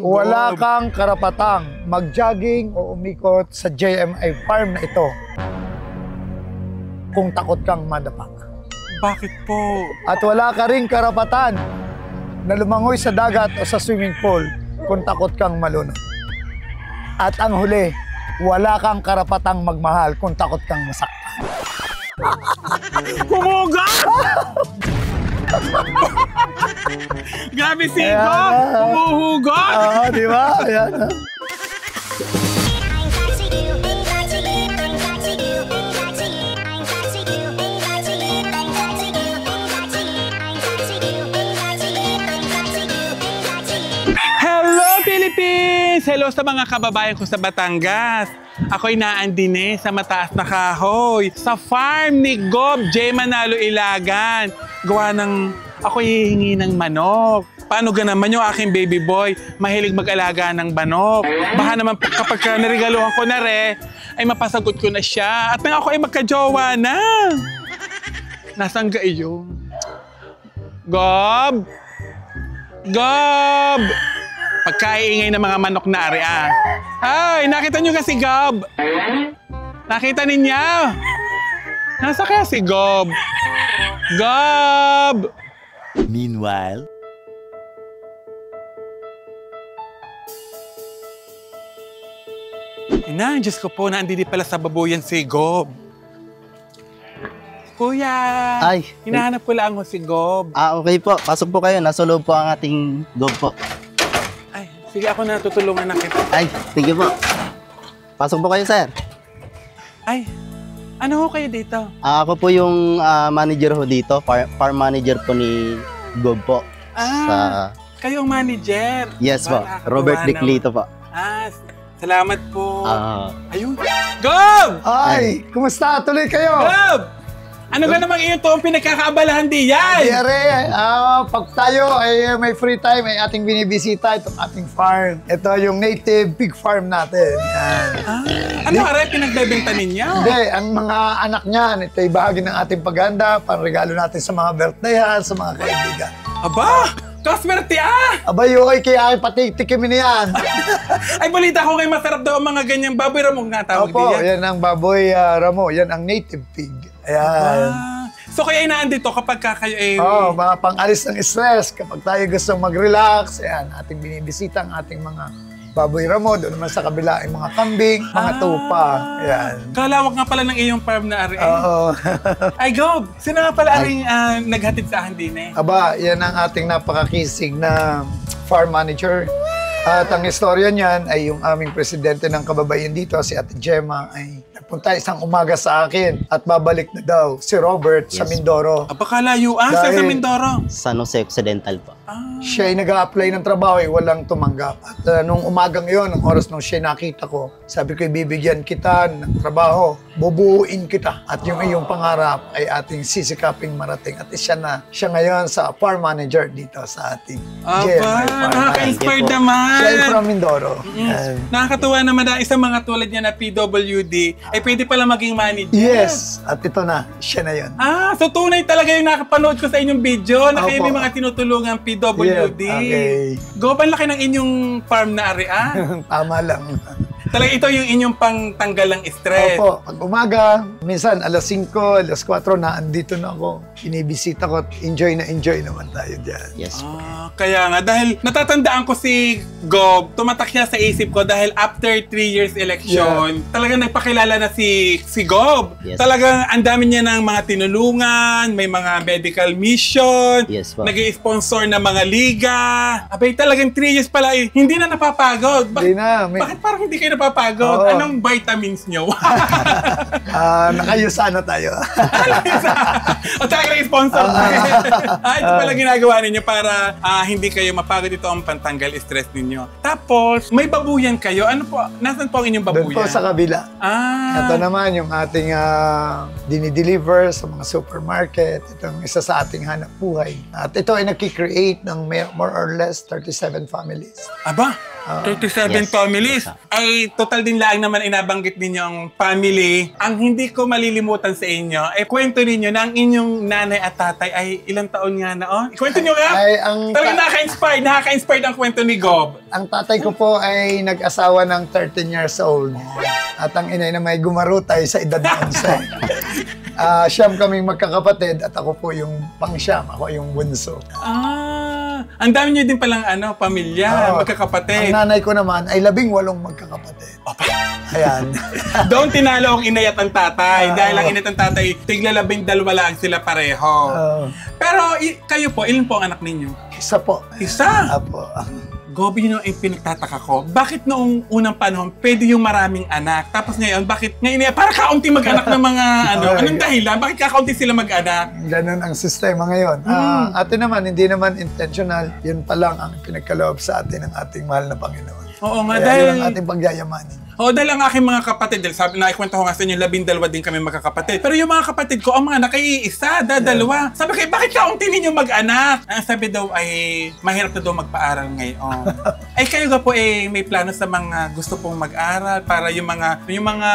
Wala kang karapatang mag-jogging o umikot sa JMI farm na ito kung takot kang madapa. Bakit po? At wala ka ring karapatan na lumangoy sa dagat o sa swimming pool kung takot kang malunod. At ang huli, wala kang karapatang magmahal kung takot kang masaktan. Humuga! Grabe sigo! Humuhugot! Oo, di ba? Ayan. Hello, Philippines! Hello sa mga kababayan ko sa Batangas. Ako'y naandine sa mataas na kahoy sa farm ni Gob J. Manalo Ilagan. Gawa ng ako'y hihingi ng manok. Paano ganaman yung aking baby boy? Mahilig mag-alaga ng manok. Baka naman kapag narigaluhan ko na ay mapasagot ko na siya. At nang ako ay magkajowa na. Nasaan ka iyo? Gob! Gob! Pagkaiingay ng mga manok na ari ah. Ay, nakita niyo kasi Gob? Nakita ninyo? Nasa kaya si Gob? Gob! Meanwhile, Ina, Diyos ko po, naandili pala sa babuyan si Gob. Kuya! Ay! Hinahanap ko lang si Gob. Okay po. Pasok po kayo. Nasa loob po ang ating Gob po. Ay, sige ako na tutulungan na kita. Ay, sige po. Pasok po kayo, sir. Ay, ano ho kayo dito? Ako po yung manager ho dito. Farm manager po ni Gob po. Kayo ang manager. Yes po. Nakakatuwa Robert naman. Declito po. Salamat po. Ayun. Gob! Ay, kumusta? Tuloy kayo. Gob! Ano ka namang iyo to ang pinagkakaabalahan diyan? Diare, pag tayo ay may free time, ay ating binibisita itong ating farm. Ito yung native pig farm natin. Yan. Ano are pinagbebenta ninyo? Hindi, ang mga anak niyan, ito ay bahagi ng ating paghanda, panregalo natin sa mga birthdayan, sa mga kaibigan. Aba! Kaswerte ah! Abay, okay, kaya ay patikimin niyan. Ay, balita ko kayo masarap daw ang mga ganyang baboy ramong natawag Opo, diyan. yan ang baboy ramo, yan ang native pig. Ayan. So kayo ay naandito kapag kayo ay... Mga pang-alis ng stress. Kapag tayo gustong mag-relax, ayan, ating binibisita ang ating mga baboy ramo. Doon naman sa kabila ay mga kambing, mga tupa. Ayan. Kalawak nga pala ng iyong farm na ari. Oo. Ay, Gob! Sino nga pala aring naghatid sa akin din eh? Aba, yan ang ating napakakisig na farm manager. At ang istorya niyan ay yung aming presidente ng kababayan dito, si Ate Gemma, ay napunta isang umaga sa akin at babalik na daw si Robert sa Mindoro. Apakalayo sa Mindoro. San Jose Occidental po. Siya ay nag-a-apply ng trabaho, walang tumanggap. At nung umagang yon, nung oras nung siya nakita ko, sabi ko, ibibigyan kita ng trabaho, bubuuin kita. At yung iyong pangarap ay ating sisikaping marating. At siya ngayon sa farm manager dito sa ating JMI farm. Nakaka-inspired naman. Siya ay from Mindoro. Nakakatuwa naman na isang mga tulad niya na PWD ay pwede pala maging manager. Yes, at ito na, siya na yun. So tunay talaga yung nakapanood ko sa inyong video na kayo may mga tinutulungang PWD. Yeah, okay. Gob, ang laki ng inyong farm na ari Tama lang. Talaga ito yung inyong pangtanggal ng stress. Opo, pag umaga, minsan alas 5, alas 4, naandito na ako. Binibisita ko, enjoy naman tayo dyan. Yes po. Kaya nga, dahil natatandaan ko si Gob, tumatak siya sa isip ko dahil after 3 years election, talagang nagpakilala na si Gob. Yes. Talagang ang dami niya ng mga tinulungan, may mga medical mission, Yes po. nag-i-sponsor ng mga liga. Abay, talagang 3 years pala, hindi na napapagod. Hindi na. Bakit parang hindi kayo napapagod? Oo. Anong vitamins nyo? Nakayusa na tayo. O talagang sponsor ito pala ginagawa ninyo para hindi kayo mapagod. Ito ang pantanggal stress ninyo. Tapos, may babuyan kayo. Ano po? Nasaan po ang inyong babuyan? Doon po sa kabila. Ito naman yung ating dinideliver sa mga supermarket. Itong isa sa ating hanap buhay. At ito ay nakikreate ng more or less 37 families. Aba, 37 Yes. families. Ay, total din lang naman inabanggit ninyo ang family. Ang hindi ko malilimutan sa inyo, ay kwento ninyo na ang inyong nanay at tatay ay ilang taon nga na, oh? Kwento nyo nga! Ay, Talagang nakaka-inspired ang kwento ni Gob. ang tatay ko po ay nag-asawa ng 13 years old. At ang inay na may gumarutay sa edad na 11. Siyam kaming magkakapatid at ako po yung pang-siyam. Ako yung bunso. Ang dami nyo din palang pamilya, Oo. magkakapatid. Ang nanay ko naman ay 18 magkakapatid. Ayan. Doon tinalo ang inay at ang tatay. Dahil ang Oo. inay at ang tatay, tigla 12 lang sila pareho. Pero kayo po, ilan po ang anak ninyo? Isa po. Isa? Apo. Gobi, yun yung pinagtataka ko. Bakit noong unang panahon, pwede yung maraming anak? Tapos ngayon, bakit ngayon, para kaunti mag-anak ng mga anong dahilan? Bakit kakaunti sila mag-anak? Ganun ang sistema ngayon. Atin naman, hindi naman intentional. Yun pa lang ang pinagkaloob sa atin ng ating mahal na Panginoon. Oo nga, Kaya dahil... yun ang ating pagyayamanin. Dahil ang aking mga kapatid, dahil sabi, naikwento ko nga sa inyo, 12 din kami magkakapatid. Pero yung mga kapatid ko, ang mga anak ay iisa, dalawa. Sabi kayo, bakit kaunti ninyo mag-anak? Ang sabi daw ay, mahirap na daw magpaaral ngayon. Ay kayo nga po may plano sa mga gusto pong mag-aral para yung mga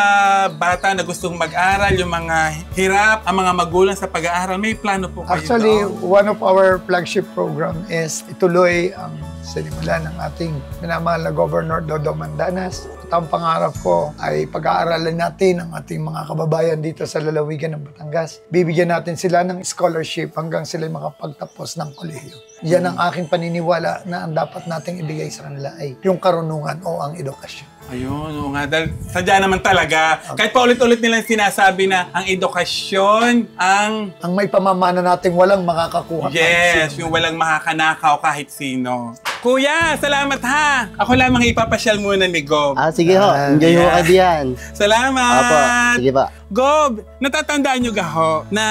bata na gustong mag-aral, yung mga hirap, ang mga magulang sa pag-aaral, may plano po kayo Actually, doon? one of our flagship program is ituloy ang sinimula ng ating minamahal na Governor Dodo Mandanas. At ang pangarap ko ay pag-aaralan natin ang ating mga kababayan dito sa lalawigan ng Batangas. Bibigyan natin sila ng scholarship hanggang sila makapagtapos ng kolehiyo. Yan ang aking paniniwala na ang dapat nating ibigay sa kanila ay yung karunungan o ang edukasyon. Ayun, oo nga. Dahil sadya naman talaga. Kahit pa ulit-ulit nilang sinasabi na ang edukasyon, ang... Ang may pamamana nating walang makakakuha. Yes, yung walang makakanakaw kahit sino. Kuya, salamat ha! Ako lamang ipapasyal muna ni Gob. Sige ho, enjoy ho kayo diyan. Salamat! Apo, sige pa. Gob, natatandaan nyo gaho na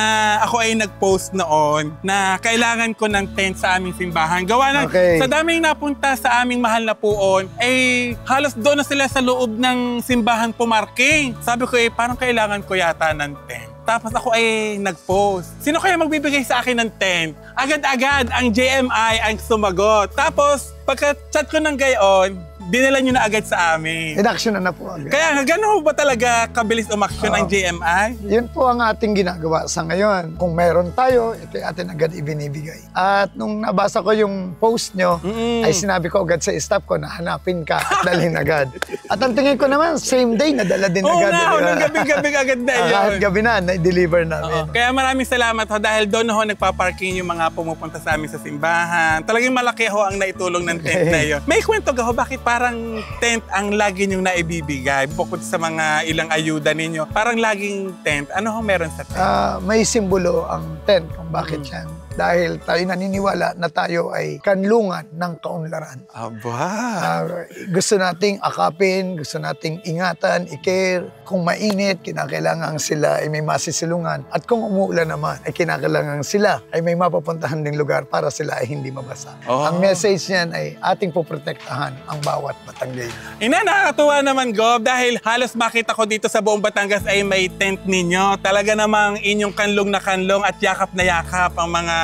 ako ay nag-post noon na kailangan ko ng tent sa aming simbahan. Gawa ng, sa daming napunta sa aming mahal na puon, ay halos doon na sila sa loob ng simbahan pumarking. Sabi ko parang kailangan ko yata ng tent. Tapos ako ay nag-post. Sino kaya magbibigay sa akin ng tent? Agad-agad ang JMI ang sumagot. Tapos pagka-chat ko ng gayon, dinala nyo na agad sa amin. In-action na po agad. Kaya gano'n ba talaga kabilis umaksyon ang JMI? Yun po ang ating ginagawa sa ngayon. Kung meron tayo, ito atin agad ibinibigay. At nung nabasa ko yung post nyo, ay sinabi ko agad sa staff ko na hanapin ka at dalhin agad. At ang tingin ko naman, same day, nadala din agad. Oo nga, nung gabi-gabi agad na yun. Kahit gabi na, na-deliver namin. Kaya maraming salamat ho dahil doon ho nagpa-parking yung mga pumupunta sa amin sa simbahan. Talagang malaki ho ang naitulong ng tent na yun. May kwento ka ho, bakit parang tent ang lagi niyong naibibigay bukod sa mga ilang ayuda ninyo? Parang laging tent. Ano ho meron sa tent? May simbolo ang tent kung bakit yan. Dahil tayo naniniwala na tayo ay kanlungan ng kaunlaran. Aba! Gusto nating akapin, gusto nating ingatan, i-care. Kung mainit, kinakailangan sila ay may masisilungan. At kung umuulan naman, ay kinakailangan sila ay may mapapuntahan ding lugar para sila ay hindi mabasa. Ang message niyan ay ating poprotektahan ang bawat Batanggay. Nakakatuwa naman, Gob, dahil halos makita ko dito sa buong Batangas ay may tent ninyo. Talaga namang inyong kanlong na kanlong at yakap na yakap ang mga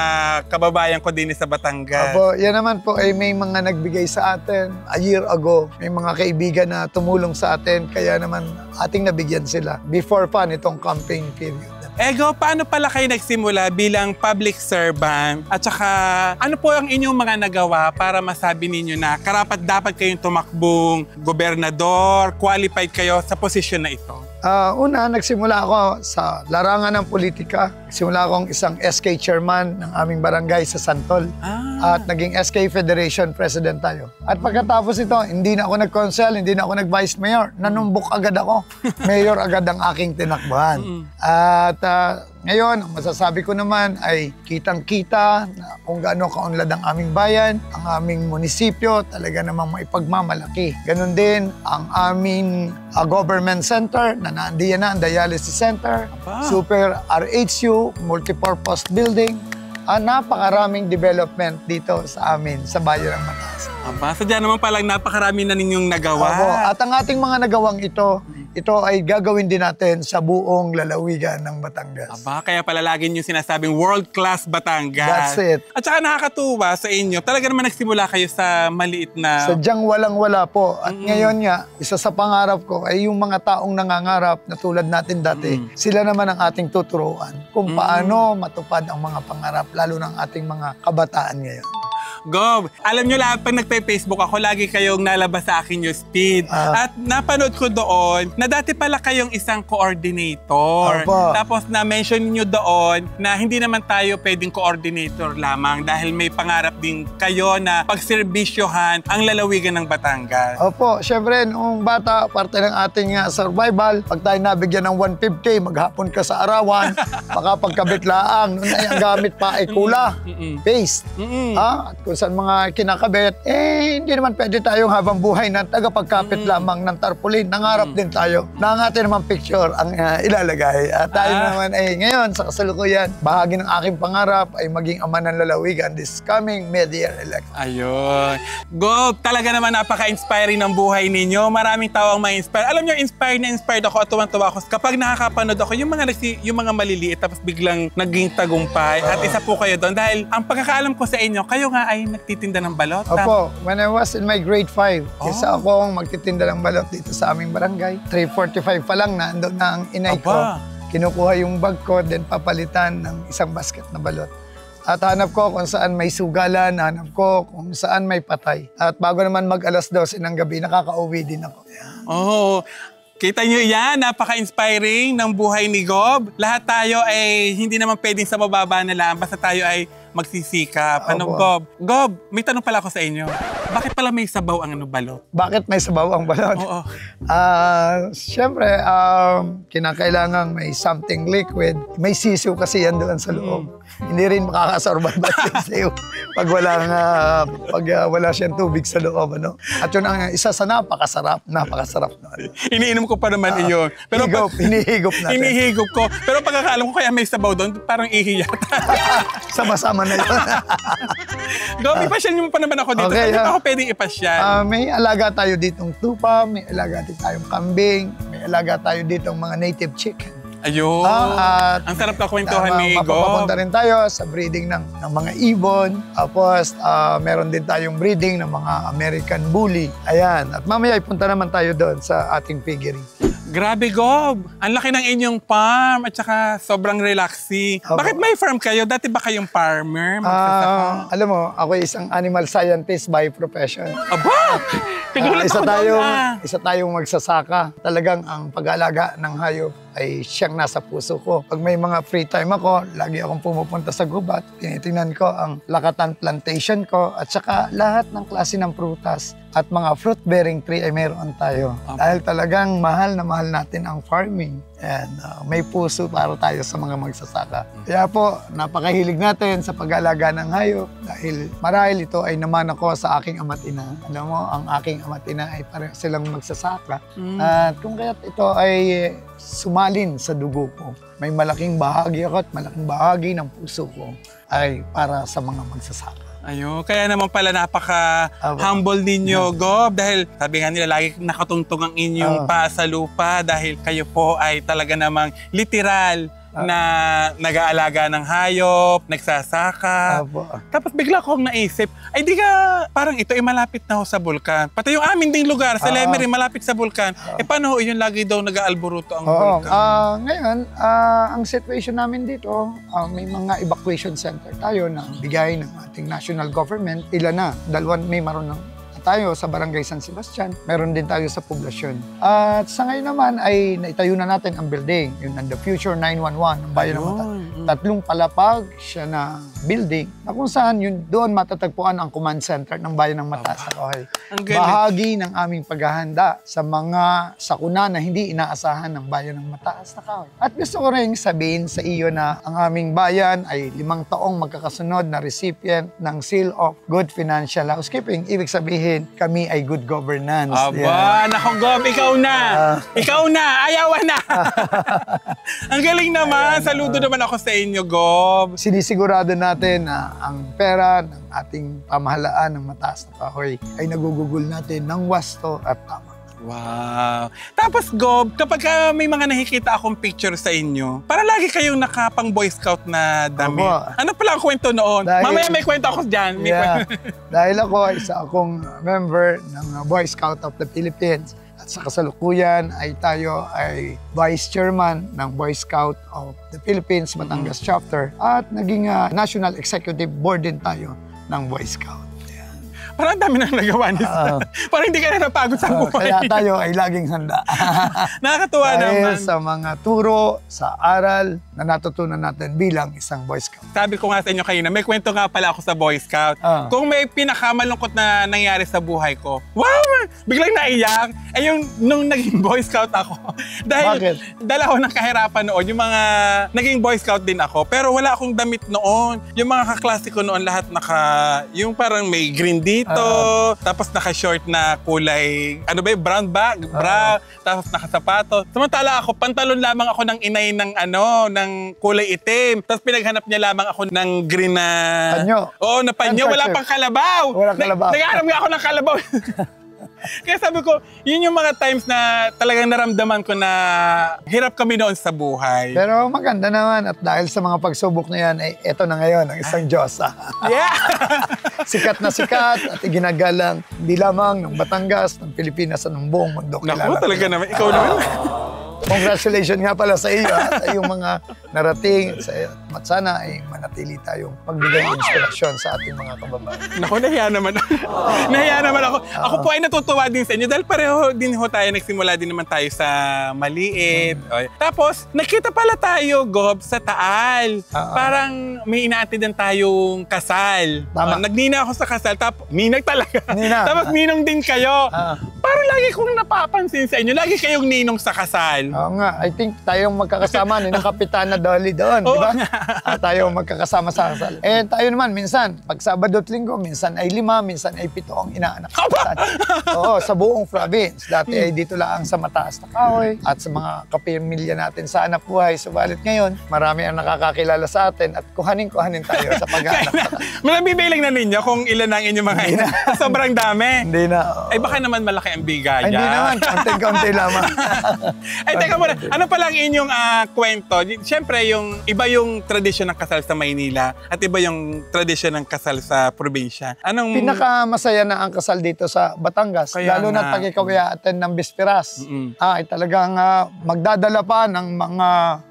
kababayan ko din sa Batangas. Apo, yan naman po ay may mga nagbigay sa atin a year ago. May mga kaibigan na tumulong sa atin, kaya naman ating nabigyan sila before pa nitong campaign period. Ego, paano pala kayo nagsimula bilang public servant? At saka, ano po ang inyong mga nagawa para masabi ninyo na karapat dapat kayong tumakbong gobernador, qualified kayo sa posisyon na ito? Una, nagsimula ako sa larangan ng politika. Simula akong isang SK chairman ng aming barangay sa Santol. At naging SK Federation President tayo. At pagkatapos ito, hindi na ako nag-council, hindi na ako nag-vice mayor. Nanumbok agad ako. Mayor agad ang aking tinakbuhan. At ngayon, ang masasabi ko naman ay kitang-kita na kung gaano kaunlad ang aming bayan, ang aming munisipyo, talaga namang maipagmamalaki. Ganon din ang aming government center na naandiyan na, ang dialysis center, super RHU, multipurpose building. Napakaraming development dito sa amin, sa bayan ng Mataas. Aba, sadya naman palang napakarami na ninyong nagawa. At ang ating mga nagawang ito, ito ay gagawin din natin sa buong lalawigan ng Batangas. Aba, kaya pala lagi niyo sinasabing world-class Batangas. That's it. At saka nakakatuwa sa inyo, talaga naman nagsimula kayo sa maliit na... Sadyang walang-wala po. At ngayon nga, isa sa pangarap ko ay yung mga taong nangangarap na tulad natin dati, sila naman ang ating tuturuan kung paano matupad ang mga pangarap, lalo ng ating mga kabataan ngayon. Gob, alam nyo lahat, pag nagpe-Facebook ako, lagi kayong nalabas sa akin yung speed. At napanood ko doon na dati pala kayong isang coordinator. Opo. Tapos na-mention nyo doon na hindi naman tayo pwedeng coordinator lamang dahil may pangarap din kayo na pagserbisyohan ang lalawigan ng Batangas. Opo, syempre, noong bata, parte ng ating survival, pag tayo nabigyan ng 150, maghapon ka sa arawan, makapagkabit laang. Noon ay ang gamit pa ay kula, paste. At kung saan mga kinakabit, hindi naman pwede tayong habang buhay na tagapagkapit lamang ng tarpaulin. Nangarap din tayo na ang ating naman picture ang ilalagay. At tayo naman ay ngayon sa kasalukuyan, bahagi ng aking pangarap ay maging ama ng lalawigan this coming mid-year election. Ayun. Gob, talaga naman napaka-inspiring ng buhay ninyo. Maraming tao ang ma-inspire. Alam nyo, inspired ako at tuwang-tuwa ako kapag nakakapanood ako yung mga maliliit tapos biglang naging tagumpay. At isa po kayo doon dahil ang pagkakaalam ko sa inyo, kayo nga ay nagtitinda ng balot. Opo, when I was in my grade 5, isa akong magtitinda ng balot dito sa aming barangay. 3:45 pa lang na andun na ang inay ko. Kinukuha yung bag ko, then papalitan ng isang basket na balot. At hanap ko kung saan may sugalan, hanap ko kung saan may patay. At bago naman mag-alas 12 ng gabi, nakaka-uwi din ako. Oh, kita nyo yan, napaka-inspiring ng buhay ni Gob. Lahat tayo ay hindi naman pwedeng sa mababa na lang, basta tayo ay magsisikap. Ano, Gob? Gob, may tanong pala ako sa inyo. Bakit pala may sabaw ang balot? Bakit may sabaw ang balot? Oo. Siyempre, kinakailangan may something liquid. May sisiw kasi yan doon sa loob. Hindi rin makakasorban ba sisiw pag wala siyang tubig sa loob. Ano? At yun ang isa sa napakasarap noon. Iniinom ko pa naman iyon. Pero hinihigop natin. Hinihigop ko. Pero pagkakaalam ko kaya may sabaw doon, parang ihiyat. Sama-sama na yun. Gob, ipasyal niyo pa naman ako dito. Okay, Saan ako pwedeng ipasyal? May alaga tayo ditong tupa, may alaga din tayong kambing, may alaga tayo ditong mga native chicken. Ayun. Ang sarap na kwentuhan ni Gob. Mapapapunta rin tayo sa breeding ng mga ibon. Tapos, meron din tayong breeding ng mga American Bully. Ayan. At mamaya ipunta naman tayo doon sa ating piggery. Grabe, Gob. Ang laki ng inyong farm at saka sobrang relaxing. Opo. Bakit may farm kayo? Dati ba kayong farmer? Magsasaka? Alam mo, ako ay isang animal scientist by profession. Aba! Tigulat ako doon Isa tayong magsasaka. Talagang ang pag-aalaga ng hayop ay siyang nasa puso ko. Pag may mga free time ako, lagi akong pumupunta sa gubat. Tinitingnan ko ang lakatan plantation ko at saka lahat ng klase ng prutas at mga fruit-bearing tree ay meron tayo. Okay. Dahil talagang mahal na mahal natin ang farming. And may puso para tayo sa mga magsasaka. Kaya po, napakahilig natin sa pag-aalaga ng hayop dahil marahil ito ay naman ako sa aking ama't ina. Alam mo, ang aking ama't ina ay pareho silang magsasaka. At kung kaya't ito ay sumalin sa dugo ko, may malaking bahagi ako at malaking bahagi ng puso ko ay para sa mga magsasaka. Ayun, kaya naman pala napaka-humble ninyo, Gob. Dahil sabi nga nila, lagi nakatungtong ang inyong pa sa lupa dahil kayo po ay talaga namang literal na nag-aalaga ng hayop, nagsasaka. Tapos bigla akong naisip, ay di ka, parang ito ay malapit na ho sa bulkan. Pati yung amin ding lugar, sa Lemery, malapit sa bulkan. Paano ho yun lagi daw nag-aalboruto ang bulkan? Ngayon, ang situation namin dito, may mga evacuation center tayo na bigay ng ating national government. Ilan na? May marunong tayo sa Barangay San Sebastian, meron din tayo sa poblasyon. At sa ngayon naman ay naitayo na natin ang building, yun ang The Future 911 ng Bayan ng Mata. 3 palapag siya na building na kung saan yun doon matatagpuan ang command center ng Bayan ng Mata sa Kahoy. Bahagi ng aming paghahanda sa mga sakuna na hindi inaasahan ng Bayan ng Mataas na Kahoy. At gusto ko rin sabihin sa iyo na ang aming bayan ay 5 taong magkakasunod na recipient ng Seal of Good Financial Housekeeping. Ibig sabihin, kami ay good governance. Aba, naku, Gob, ikaw na! Ikaw na! Ayawan na! Ang galing naman! Saludo naman ako sa inyo, Gob. Sinisigurado natin na ang pera ng ating pamahalaan ng Mataas na Kahoy ay nagugugol natin ng wasto at tama. Wow. Tapos, Gob, kapag may mga nakikita akong picture sa inyo, para lagi kayong nakapang Boy Scout na damit. Opo. Ano pala ang kwento noon? Dahil- Mamaya may kwento ako dyan. May Yeah. kwento. Dahil ako, isa akong member ng Boy Scout of the Philippines. At sa kasalukuyan ay tayo ay Vice Chairman ng Boy Scout of the Philippines, Batangas Chapter. At naging National Executive Board din tayo ng Boy Scout. Parang ang dami na nagawa niyo. Parang hindi ka na napagod sa buhay. Kaya tayo ay laging handa. Nakakatuwa naman. Dahil sa mga turo, sa aral na natutunan natin bilang isang Boy Scout. Sabi ko nga sa inyo kanina, may kwento nga pala ako sa Boy Scout. Kung may pinakamalungkot na nangyari sa buhay ko, wow! Biglang naiyak. Eh yung nung naging Boy Scout ako. Dahil dala ko ng kahirapan noon. Yung mga naging Boy Scout din ako. Pero wala akong damit noon. Yung mga kaklase ko noon lahat yung parang may green dito. Tapos naka-short na kulay, ano ba yung brown bag? Brown. Tapos nakasapato. Samantala ako, pantalon lamang ako ng inay ng kulay itim. Tapos pinaghanap niya lamang ako ng green na... Panyo. Oo, na panyo. Wala pang kalabaw. Wala kalabaw. Nag-aaram nga ako ng kalabaw. Kaya sabi ko, yun yung mga times na talagang naramdaman ko na hirap kami noon sa buhay. Pero maganda naman at dahil sa mga pagsubok na yan, ay eto na ngayon ang isang Diyos. Yeah! Sikat na sikat at iginagalang hindi lamang ng Batangas, ng Pilipinas at ng buong mundo. Naku, talaga naman. Ikaw naman. Congratulations nga pala sa iyo sa iyong mga narating. At sana ay manatili tayong magbigay ng inspirasyon sa ating mga kababayan. Naku, nahiya naman ako. Nahiya naman ako. Ako po ay natutuwa din sa inyo dahil pareho din ho tayo, nagsimula din naman tayo sa maliit. Tapos, nakita pala tayo, Gob, sa Taal. Parang may inaatidan tayong kasal. Tama. Nagnina ako sa kasal, tapos ninang talaga. Ninang. Tapos ninong din kayo. Parang lagi kong napapansin sa inyo, lagi kayong ninong sa kasal. Oo nga, I think tayong magkakasama ni ng Kapitana Dolly doon, di ba? Tayo magkakasama sa kasal. Eh tayo naman, minsan, pag Sabado at Linggo, minsan ay 5, minsan ay 7 ang inaanak sa kasal. Oo, sa buong province. Dati ay dito lang sa Mataas na Kahoy at sa mga kapamilya natin sa hanap buhay. Subalit ngayon, marami ang nakakakilala sa atin at kuhanin tayo sa pag-aanak. Malabibilang na ninyo kung ilan ang inyong mga ina. Sobrang dami. Hindi na. Ay baka naman malaki ang bigaya. Ay, hindi naman, kaunti-kaunti lamang. Ay, teka muna, ano pala ang inyong kwento? Siyempre, iba yung tradisyon ng kasal sa Maynila at iba yung tradisyon ng kasal sa probinsya. Anong... Pinakamasaya na ang kasal dito sa Batangas. Kaya lalo na nga. pag ikaw i-attend ng bisperas. Ay talagang magdadala pa ng mga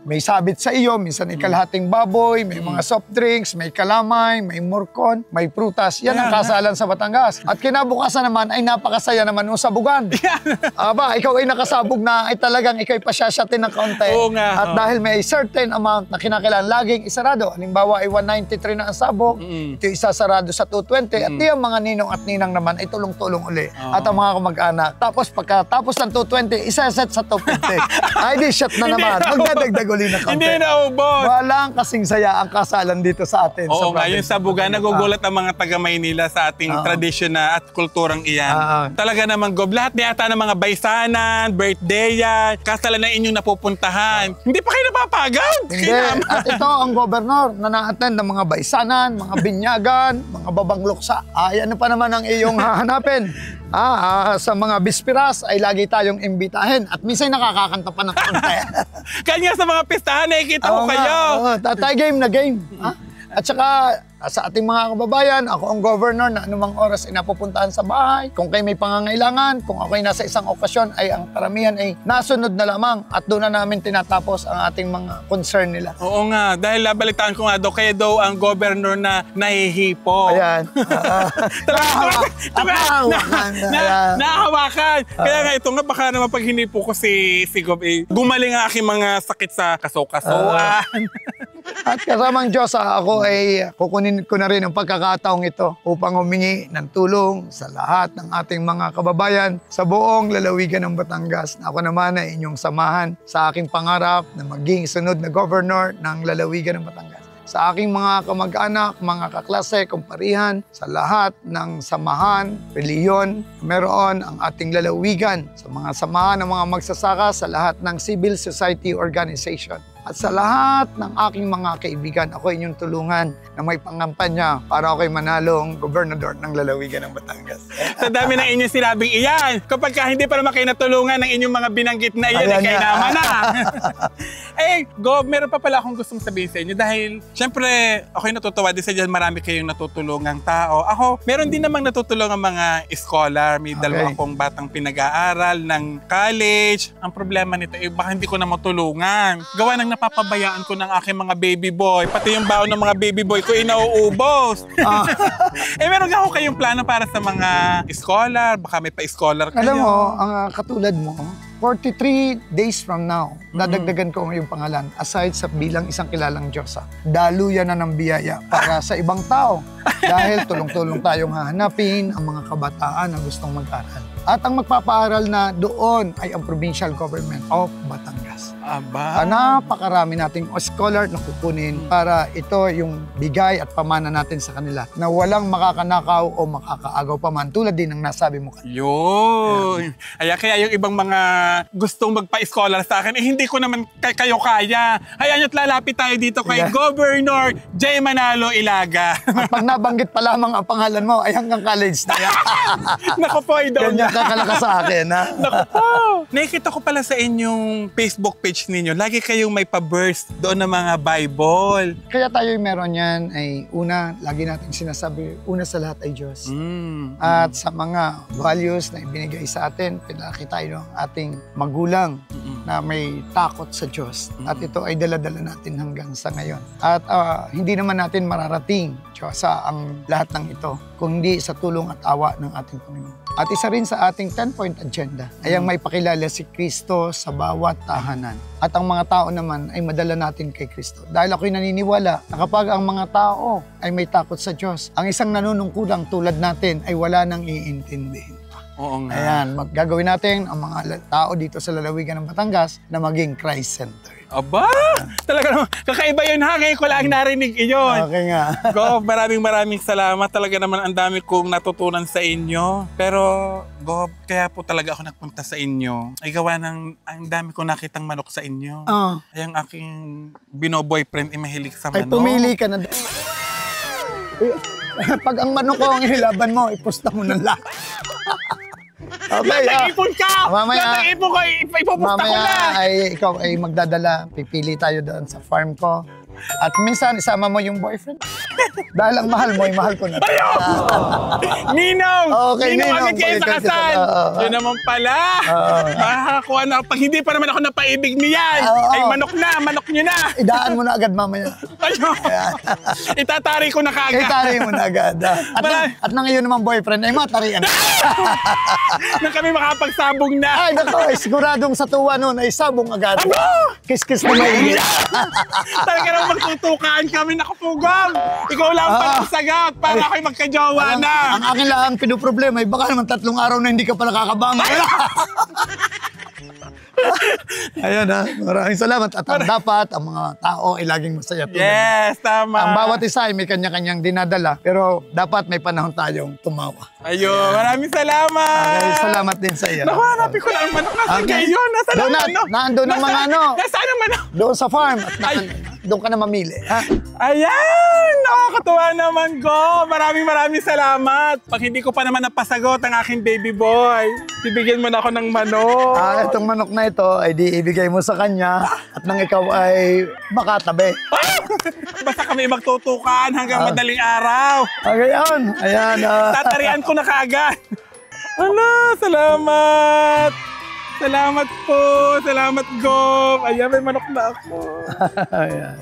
may sabit sa iyo, minsan ikalahating baboy, may mga soft drinks, may kalamay, may murkon, may prutas. Yan ang kasalan sa Batangas. At kinabukasan naman ay napakasaya naman sa bugan. Aba, ikaw ay nakasabog na ay talagang ikaw ay pasyasyatin ng kaunti. Oo nga. At dahil may certain amount na kinakailangan laging isarado. Halimbawa ay 193 na ang sabog, ito isasarado sa 220 at di ang mga ninong at ninang naman ay tulong-tulong uli. At ang mga kamag-anak. Tapos pagkatapos ng 220, isaset sa 250. Ay di shot na naman. Magdadagdag uli na kaunti. Hindi na ubos. Walang kasing saya ang kasalan dito sa atin. Oo nga, province. yung sa Buga, nagugulat ang mga taga-Maynila sa ating tradisyon na at kulturang iyan. Talaga naman, Gob, lahat yata ng mga baysanan, birthday yan, kasalan na inyong napupuntahan. Hindi pa kayo napapagod? Hindi. At ito ang gobernador na na-attend ng mga baysanan, mga binyagan, mga babang luksa. Ay ano pa naman ang iyong hahanapin? Sa mga bispiras ay lagi tayong imbitahin at minsan nakakakanta pa ng konti. Kanya sa mga pistahan, nakikita ko kayo. Tatay game na game. At saka sa ating mga kababayan, ako ang governor na anumang oras ay napupuntahan sa bahay. Kung kayo may pangangailangan, kung ako ay nasa isang okasyon, ay ang karamihan ay nasunod na lamang at doon na namin tinatapos ang ating mga concern nila. Oo nga, dahil nabalitaan ko nga daw, kayo daw ang governor na nahihipo. Ayan. Nahahawakan. Kaya nga ito nga, baka naman pag hinipo ko si Gob, gumaling ang aking mga sakit sa kaso-kasuan. At kasamang Diyos, ako ay kukunin ko na rin ang pagkakataong ito upang humingi ng tulong sa lahat ng ating mga kababayan sa buong lalawigan ng Batangas. Ako naman ay inyong samahan sa aking pangarap na maging sunod na governor ng lalawigan ng Batangas. Sa aking mga kamag-anak, mga kaklase, kumparihan, sa lahat ng samahan, reliyon, meron ang ating lalawigan, sa mga samahan ng mga magsasaka, sa lahat ng civil society organization. at sa lahat ng aking mga kaibigan, ako inyong tulungan na may pangampanya para ako'y manalong gobernador ng lalawigan ng Batangas. Sa dami ng inyong sinabing iyan, kapag hindi pa naman kayo natulungan ng inyong mga binanggit na iyan, Ayan ay kayo na. naman na. Gob, meron pa pala akong gustong sabihin sa inyo dahil syempre ako'y natutuwa din sa dyan, marami kayong natutulungang tao. Ako, meron din namang natutulungang mga scholar, may dalawa Okay. akong batang pinag-aaral ng college. Ang problema nito, baka hindi ko na matulungan. Gawa ng napapabayaan ko ng aking mga baby boy, pati yung baon ng mga baby boy ko inauubos. Meron ako kayong plano para sa mga scholar, baka may pa-scholar kayo. Alam mo, ang katulad mo, 43 days from now, dadagdagan ko ang iyong pangalan aside sa bilang isang kilalang Diyos. Daluyan na ng biyaya para sa ibang tao. Dahil tulong-tulong tayong hahanapin ang mga kabataan na gustong mag-aral. At ang magpapaaral na doon ay ang Provincial Government of Batangas. Aba. Napakarami nating scholar na kukunin para ito yung bigay at pamana natin sa kanila na walang makakanakaw o makakaagaw pa man tulad din ng nasabi mo kanina. Yun. Kaya yung ibang mga gustong magpa-scholar sa akin, hindi ko naman kayo kaya. Hayaan nyo't lalapit tayo dito kay Yeah. Governor J. Manalo Ilaga. At pag nabanggit pa lamang ang pangalan mo ay hanggang college na yan. Naku po, Ganyan kakalakas sa akin, ha? Naku po. Nakikita ko pala sa inyong Facebook page ninyo, lagi kayong may pa-burst doon ng mga Bible. Kaya tayo meron yan ay una, lagi natin sinasabi, una sa lahat ay Diyos. At sa mga values na ibinigay sa atin, pinalaki tayo ng ating magulang na may takot sa Diyos. At ito ay dala-dala natin hanggang sa ngayon. At hindi naman natin mararating sa ang lahat ng ito kung hindi sa tulong at awa ng ating Panginoon. At isa rin sa ating 10-point agenda ay ang may pakilala si Kristo sa bawat tahanan. At ang mga tao naman ay madala natin kay Kristo. Dahil ako'y naniniwala na kapag ang mga tao ay may takot sa Diyos, ang isang nanunungkulang tulad natin ay wala nang iintindihin. Oo nga. Ayan, gagawin natin ang mga tao dito sa lalawigan ng Batangas na maging Christ-centered. Aba! Talaga naman, kakaiba yun ha. Ngayon ko lang narinig iyon. Okay nga. Gob, maraming salamat. Talaga naman ang dami kong natutunan sa inyo. Pero, Gob, kaya po talaga ako nagpunta sa inyo. Ay gawa ng, ang dami kong nakitang manok sa inyo. Ay ang aking bino-boyfriend ay mahilig sa Ay manok. pumili ka na. Pag ang manok ko ang ilaban mo, ipusta mo na lang. Okay, Nag-ipon ka! Mamaya- Nag-ipon ko, ipupusta ko na! mamaya ay ikaw ay magdadala. Pipili tayo doon sa farm ko. At minsan, isama mo yung boyfriend. Dahil ang mahal mo, ay mahal ko na. Ninong! Okay, Ninong Ninong, agad kayo sa balikan kita. kasal! Yun naman pala! Makakuha na. Pag hindi pa naman ako napaibig niyan, ay manok nyo na! Idaan mo na agad mamaya. Ayun! Itatari ko na Kaya kaagad. taray mo na agad. At nang iyon naman boyfriend, ay matarian. Na kami makapagsabong na. Ay, nako, ay siguradong sa tuwa nun ay sabong agad. Kiss-kiss mo maigi. Talaga naman magtutukaan kami na kapugam. Ikaw lang ang sagat para ako'y magkajowa na. Ang akin lang pinuproblema ay baka naman 3 araw na hindi ka pala kakabangon. Ayan ha, maraming salamat. At ang dapat, ang mga tao ay laging masaya tulad. Yes, tama. Ang bawat isa ay may kanya-kanyang dinadala, pero dapat may panahon tayong tumawa. Ayun, maraming salamat. Ay, salamat din sa iyo. Naku, hanapin ko na ang manok. Nasaan Okay. kayo? Nasaan Doon ang na- manok? nandun ang mga ano. Nasaan ang manok? Doon sa farm, at Ay. doon ka na mamili. Ha? Ayan! Nakakatuwa naman, Go! Maraming salamat. Pag hindi ko pa naman napasagot ang aking baby boy, bibigyan mo na ako ng manok. Itong manok na ito ay di ibigay mo sa kanya at nang ikaw ay makatabi. Basta kami magtutukan hanggang madaling araw. Okay, yun. Ayan. Tatarian ko na kaagad. Ala, salamat. Salamat po. Salamat, Go. Ayan, may manok na ako. Ayan.